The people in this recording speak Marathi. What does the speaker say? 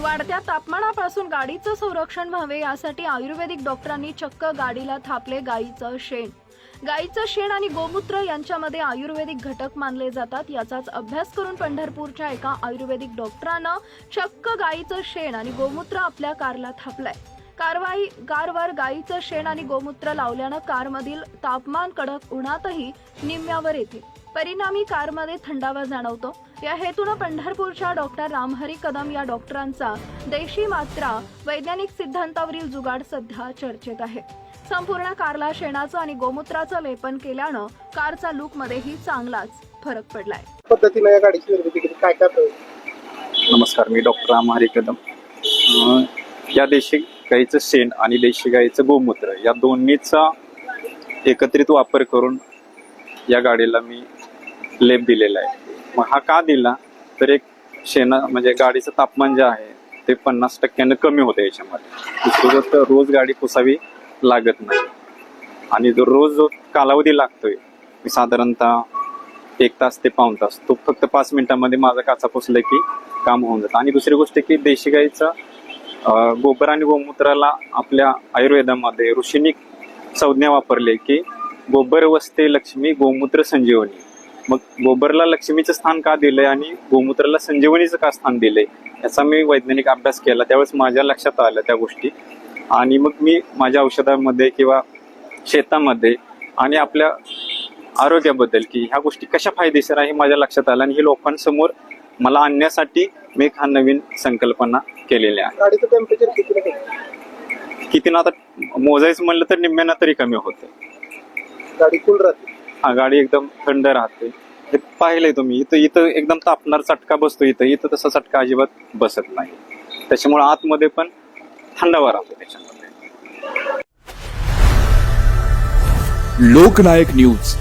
वाढत्या तापमानापासून गाडीचं संरक्षण व्हावे यासाठी आयुर्वेदिक डॉक्टरांनी चक्क गाडीला थापले गायीचं शेण। गायीचं शेण आणि गोमूत्र यांच्यामध्ये आयुर्वेदिक घटक मानले जातात। याचाच अभ्यास करून पंढरपूरच्या एका आयुर्वेदिक डॉक्टरानं चक्क गायीचं शेण आणि गोमूत्र आपल्या कारला थापलंय। कारवर गायीचं शेण आणि गोमूत्र लावल्यानं कारमधील तापमान कडक उन्हातही निम्म्यावर येते। परिणामी कारमध्ये थंडावा जाणवतो। या हेतून पंढरपूरच्या डॉक्टर रामहरी कदम या डॉक्टरांचा देशी मात्रा वैज्ञानिक सिद्धांतावरील जुगाड सध्या चर्चेत आहे। संपूर्ण कारला शेणाचं आणि गोमूत्राचं लेपन केल्यानं कारचा लुक मध्येही चांगलाच फरक पडलाय। पद्धतीने या गाडीची निर्मिती केली काय काय? नमस्कार, मी डॉक्टर रामहरी कदम। या देशी गाईचं शेण आणि देशी गाईचं गोमूत्र या दोन्हीचा एकत्रित वापर करून या गाडीला मी लेप दिलेला आहे। मग हा का दिला तर एक शेणा म्हणजे गाडीचं तापमान जे आहे ते 50% कमी होतं याच्यामध्ये। दुसरी गोष्ट, रोज गाडी पुसावी लागत नाही आणि जो रोज जो कालावधी लागतोय साधारणतः 1 तास ते पाऊण तास, तो फक्त 5 मिनिटांमध्ये माझा काचा पुसला की काम होऊन जातं। आणि दुसरी गोष्ट की देशी गाईचा गोबर आणि गोमूत्राला आपल्या आयुर्वेदामध्ये ऋषींनी संज्ञा वापरले की गोबर वसते लक्ष्मी, गोमूत्र संजीवनी। मग गोबरला लक्ष्मीचं स्थान का दिलंय आणि गोमूत्राला संजीवनीचं का स्थान दिलंय याचा मी वैज्ञानिक अभ्यास केला। त्यावेळेस माझ्या लक्षात आलं त्या गोष्टी आणि मग मी माझ्या औषधामध्ये किंवा शेतामध्ये आणि आपल्या आरोग्याबद्दल की ह्या गोष्टी कशा फायदेशीर आहे माझ्या लक्षात आलं आणि हे लोकांसमोर मला आणण्यासाठी मी एक हा नवीन संकल्पना केलेली आहे। गाडीचं टेम्परेचर किती ना आता मोजायचं म्हणलं तर निम्म्यानं तरी कमी होतं। गाडी कूल राहते? हा, गाडी एकदम थंड राहते। हे पाहिलंय तुम्ही, इथं एकदम तापणार चटका बसतो, इथं तसा चटका अजिबात बसत नाही। त्याच्यामुळे आतमध्ये पण थंडावा राहतो त्याच्यामध्ये। लोकनायक न्यूज